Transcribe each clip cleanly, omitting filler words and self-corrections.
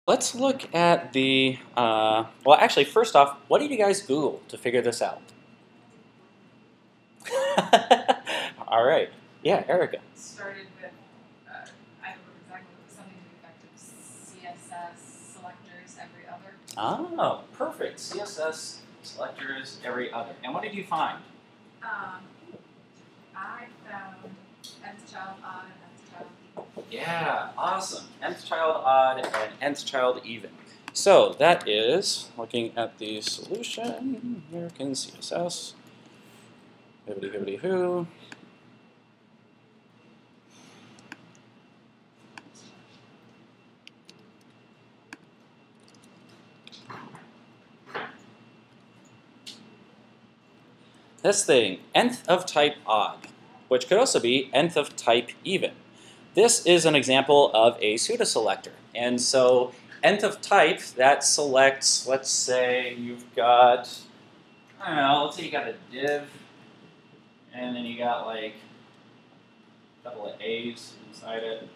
Let's look at the, well, actually, first off, what did you guys Google to figure this out? All right. Yeah, Erica. Started with, I don't remember exactly, but something to the effect of CSS selectors every other. Oh, perfect. CSS selectors every other. And what did you find? I found nth child odd and nth child even. Yeah, awesome. Nth child odd and nth child even. So that is, looking at the solution, American CSS, hibbity hibbity who. This thing, nth of type odd, which could also be nth of type even. This is an example of a pseudo-selector. And so nth of type, that selects, let's say you've got, I don't know, let's say you got a div, and then you got like a couple of A's inside it.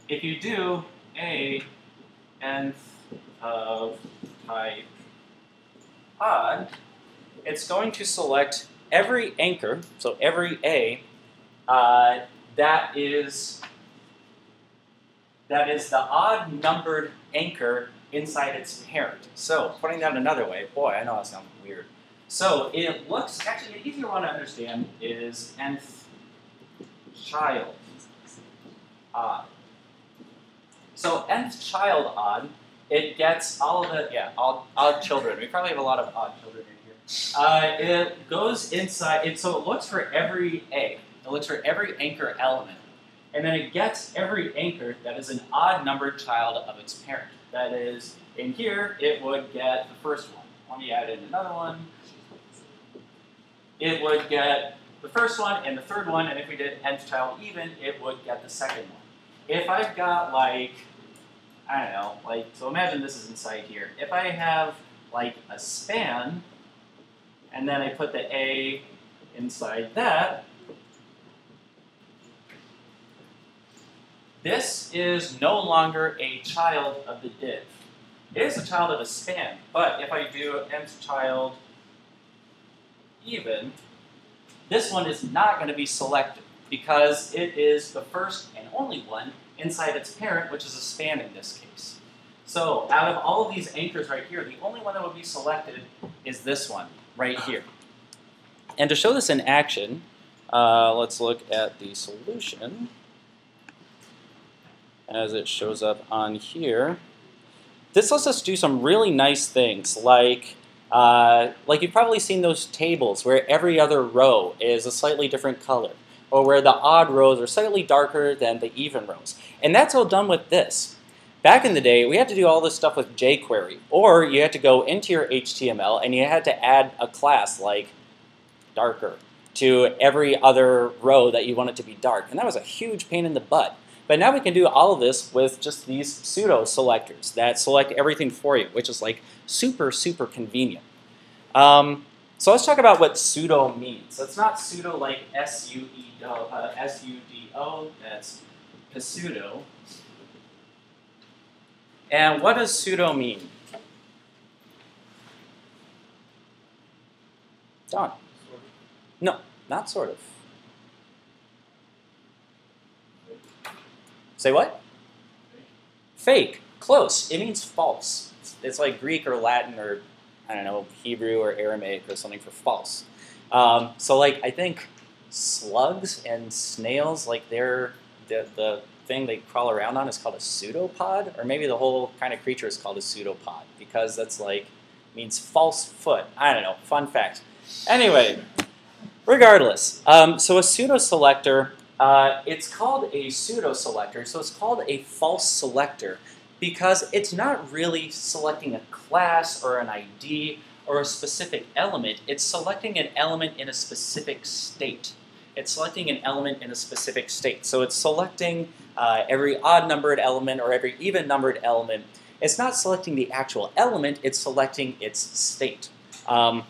If you do a nth of type odd, it's going to select every anchor, so every A, that is the odd numbered anchor inside its parent. So putting that another way, boy, I know that sounds weird. So it looks, actually an easier one to understand is nth child odd. So nth child odd, it gets all of the, odd children. We probably have a lot of odd children in here. It goes inside, so it looks for every A. It looks for every anchor element. And then it gets every anchor that is an odd numbered child of its parent. That is, in here, it would get the first one. Let me add in another one. It would get the first one and the third one, and if we did nth child even, it would get the second one. If I've got like, I don't know, like, so imagine this is inside here. If I have like a span, and then I put the A inside that, this is no longer a child of the div. It is a child of a span, but if I do nth child even, this one is not going to be selected because it is the first and only one inside its parent, which is a span in this case. So out of all of these anchors right here, the only one that would be selected is this one right here. And to show this in action, let's look at the solution as it shows up on here. This lets us do some really nice things, like you've probably seen those tables where every other row is a slightly different color, or where the odd rows are slightly darker than the even rows. And that's all done with this. Back in the day, we had to do all this stuff with jQuery, or you had to go into your HTML and you had to add a class like darker to every other row that you wanted to be dark. And that was a huge pain in the butt. But now we can do all of this with just these pseudo-selectors that select everything for you, which is like super, super convenient. So let's talk about what pseudo means. It's not pseudo like S-U-D-O, that's pseudo. And what does pseudo mean? Don? No, not sort of. Say what? Fake. Close. It means false. It's like Greek or Latin or, I don't know, Hebrew or Aramaic or something for false. So like I think slugs and snails, like they're the thing they crawl around on is called a pseudopod, or maybe the whole kind of creature is called a pseudopod because that's like means false foot. I don't know. Fun fact. Anyway, regardless, so a pseudo-selector, it's called a pseudo-selector, so it's called a false selector because it's not really selecting a class or an ID or a specific element. It's selecting an element in a specific state. It's selecting an element in a specific state. So it's selecting every odd-numbered element or every even-numbered element. It's not selecting the actual element, it's selecting its state,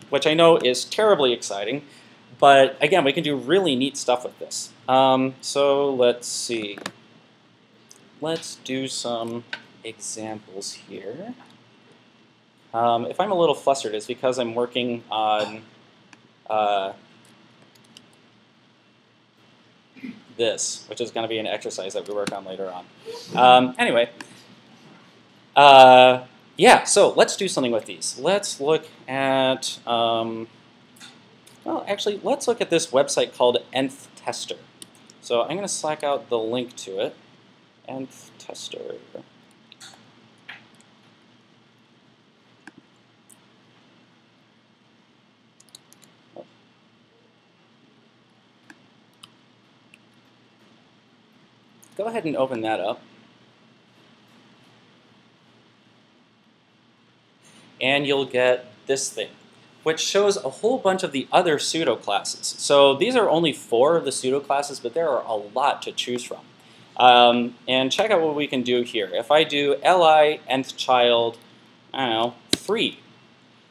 which I know is terribly exciting. But again, we can do really neat stuff with this. So let's see. Let's do some examples here. If I'm a little flustered, it's because I'm working on this, which is going to be an exercise that we work on later on. Anyway, yeah, so let's do something with these. Let's look at, well, actually, let's look at this website called NTester. So I'm going to slack out the link to it. NTester. Go ahead and open that up. And you'll get this thing, which shows a whole bunch of the other pseudo classes. So these are only 4 of the pseudo classes, but there are a lot to choose from. And check out what we can do here. If I do li nth child, I don't know, 3,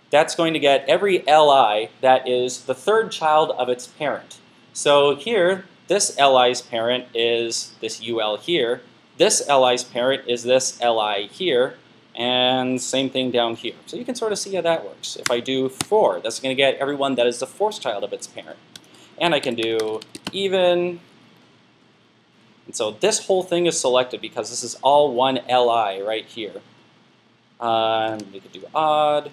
that's going to get every li that is the 3rd child of its parent. So here, this li's parent is this ul here. This li's parent is this li here. And same thing down here. So you can sort of see how that works. If I do 4, that's going to get everyone that is the 4th child of its parent. And I can do even. And so this whole thing is selected because this is all one li right here. We could do odd,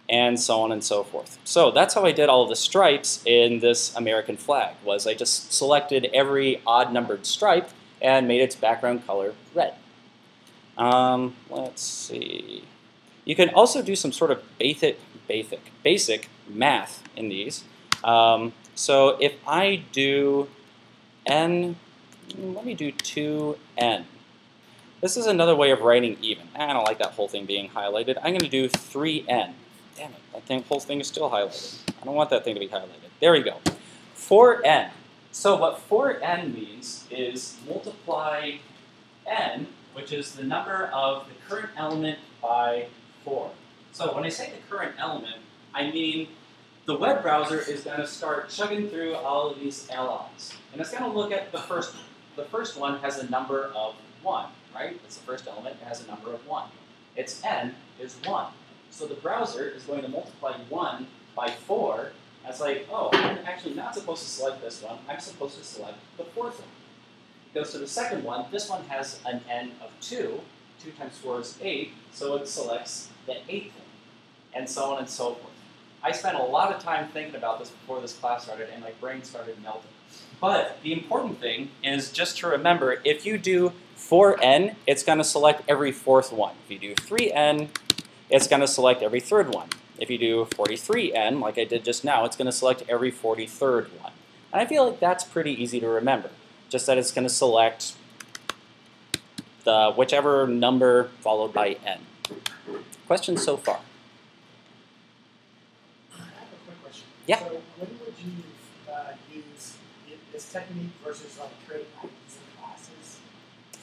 and so on and so forth. So that's how I did all of the stripes in this American flag, was I just selected every odd-numbered stripe and made its background color red. Let's see. You can also do some sort of basic math in these. So if I do n, let me do 2n. This is another way of writing even. I don't like that whole thing being highlighted. I'm going to do 3n. Damn it, that whole thing is still highlighted. I don't want that thing to be highlighted. There we go. 4n. So what 4n means is multiply n, which is the number of the current element by 4. So when I say the current element, I mean the web browser is going to start chugging through all of these LIs. And it's going to look at the first one. The first one has a number of 1, right? It's the first element. It has a number of 1. Its n is 1. So the browser is going to multiply 1 by 4. And it's like, oh, I'm actually not supposed to select this one. I'm supposed to select the 4th one. It goes to the second one. This one has an n of 2. 2 times 4 is 8. So it selects the 8th one. And so on and so forth. I spent a lot of time thinking about this before this class started, and my brain started melting. But the important thing is just to remember, if you do 4n, it's going to select every 4th one. If you do 3n, it's going to select every 3rd one. If you do 43n, like I did just now, it's going to select every 43rd one. And I feel like that's pretty easy to remember, just that it's going to select the whichever number followed by n. Questions so far? I have a quick question. Yeah. So when would you use this technique versus like create IDs and classes?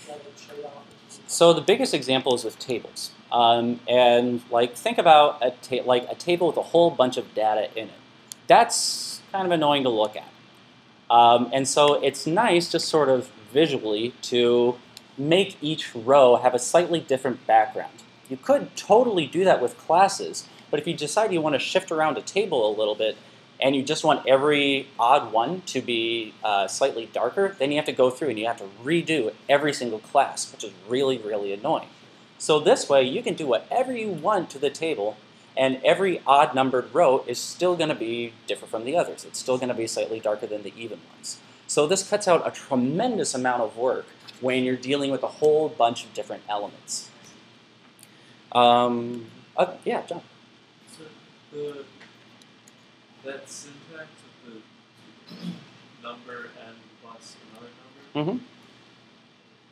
That would trade off. So the biggest example is with tables. And like think about a table with a whole bunch of data in it. That's kind of annoying to look at. And so it's nice just sort of visually to make each row have a slightly different background. You could totally do that with classes, but if you decide you want to shift around a table a little bit and you just want every odd one to be slightly darker, then you have to go through and you have to redo every single class, which is really, really annoying. So this way, you can do whatever you want to the table, and every odd-numbered row is still going to be different from the others. It's still going to be slightly darker than the even ones. So this cuts out a tremendous amount of work when you're dealing with a whole bunch of different elements. Yeah, John. So that syntax of the number n plus another number,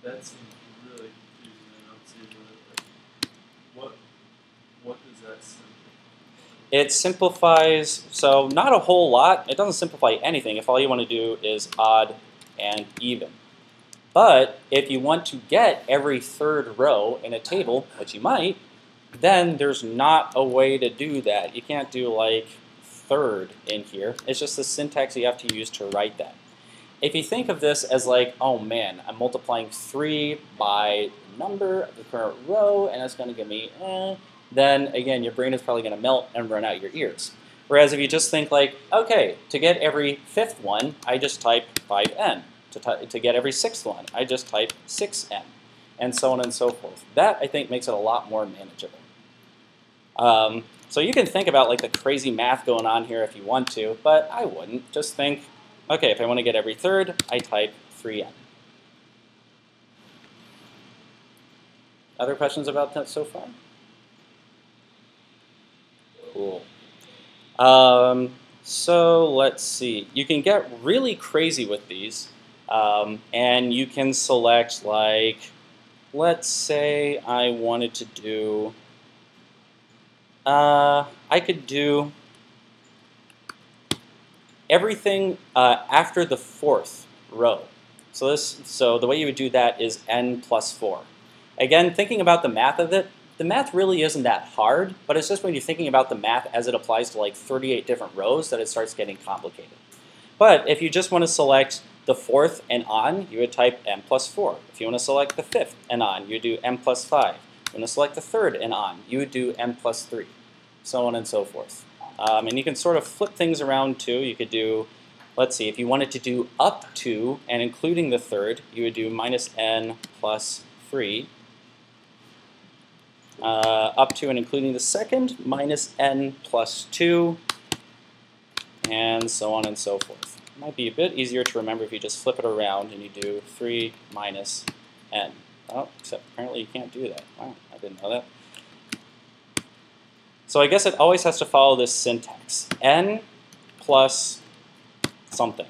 that seems really confusing. I don't see what does that simplify? It simplifies, so not a whole lot. It doesn't simplify anything if all you want to do is odd and even. But if you want to get every 3rd row in a table, which you might, then there's not a way to do that. You can't do like third in here. It's just the syntax you have to use to write that. If you think of this as like, oh man, I'm multiplying 3 by the number of the current row, and it's going to give me then again, your brain is probably going to melt and run out your ears. Whereas if you just think like, okay, to get every 5th one, I just type 5n. To get every 6th one, I just type 6n, and so on and so forth. That, I think, makes it a lot more manageable. So you can think about like the crazy math going on here if you want to, but I wouldn't. Just think, okay, if I want to get every 3rd, I type 3n. Other questions about that so far? Cool. So let's see. You can get really crazy with these, and you can select like, let's say I wanted to do, I could do everything after the 4th row. So the way you would do that is n plus 4. Again, thinking about the math of it, the math really isn't that hard, but it's just when you're thinking about the math as it applies to like 38 different rows that it starts getting complicated. But if you just want to select the 4th and on, you would type m plus 4. If you want to select the 5th and on, you would do m plus 5. If you want to select the 3rd and on, you would do m plus 3, so on and so forth. And you can sort of flip things around too. You could do, let's see, if you wanted to do up to and including the 3rd, you would do minus n plus 3. Up to and including the 2nd, minus n plus 2, and so on and so forth. It might be a bit easier to remember if you just flip it around and you do 3 minus n. Oh, except apparently you can't do that. Wow, I didn't know that. So I guess it always has to follow this syntax. N plus something.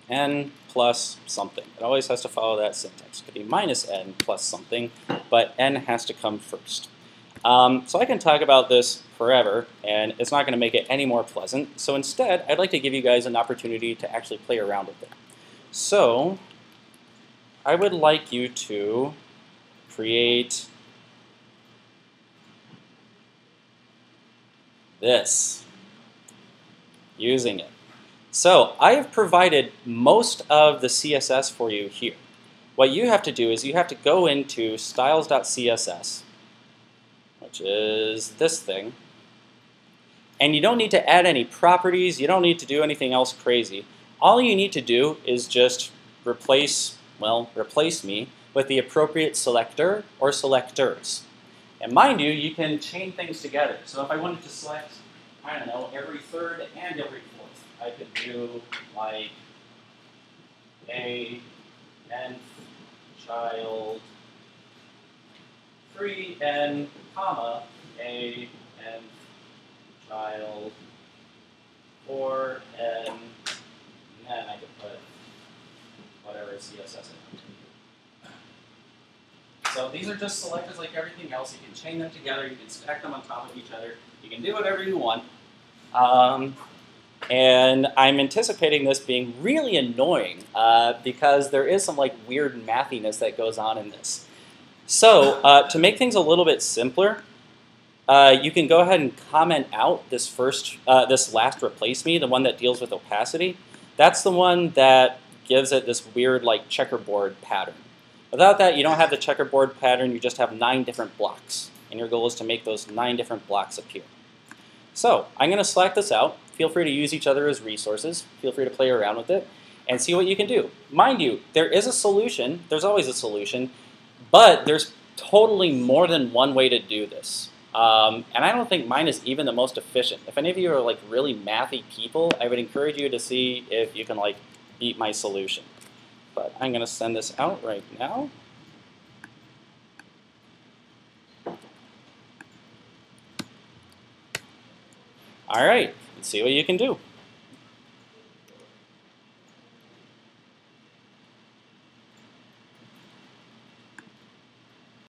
N plus something. It always has to follow that syntax. It could be minus n plus something, but n has to come first. So I can talk about this forever, and it's not going to make it any more pleasant. So instead, I'd like to give you guys an opportunity to actually play around with it. So I would like you to create this using it. So I have provided most of the CSS for you here. What you have to do is you have to go into styles.css, which is this thing, and you don't need to add any properties. You don't need to do anything else crazy. All you need to do is just replace me with the appropriate selector or selectors. And mind you, you can chain things together. So if I wanted to select, I don't know, every 3rd and every 4th, I could do like a nth child 3n, comma, a nth child 4n, and then I could put whatever CSS in. So these are just selectors like everything else. You can chain them together. You can stack them on top of each other. You can do whatever you want. And I'm anticipating this being really annoying because there is some like weird mathiness that goes on in this. So to make things a little bit simpler, you can go ahead and comment out this last replace me, the one that deals with opacity. That's the one that gives it this weird like checkerboard pattern. Without that, you don't have the checkerboard pattern. You just have 9 different blocks. And your goal is to make those 9 different blocks appear. So I'm going to select this out. Feel free to use each other as resources. Feel free to play around with it and see what you can do. Mind you, there is a solution. There's always a solution. But there's totally more than one way to do this. And I don't think mine is even the most efficient. If any of you are like really mathy people, I would encourage you to see if you can like beat my solution. But I'm going to send this out right now. All right, let's see what you can do.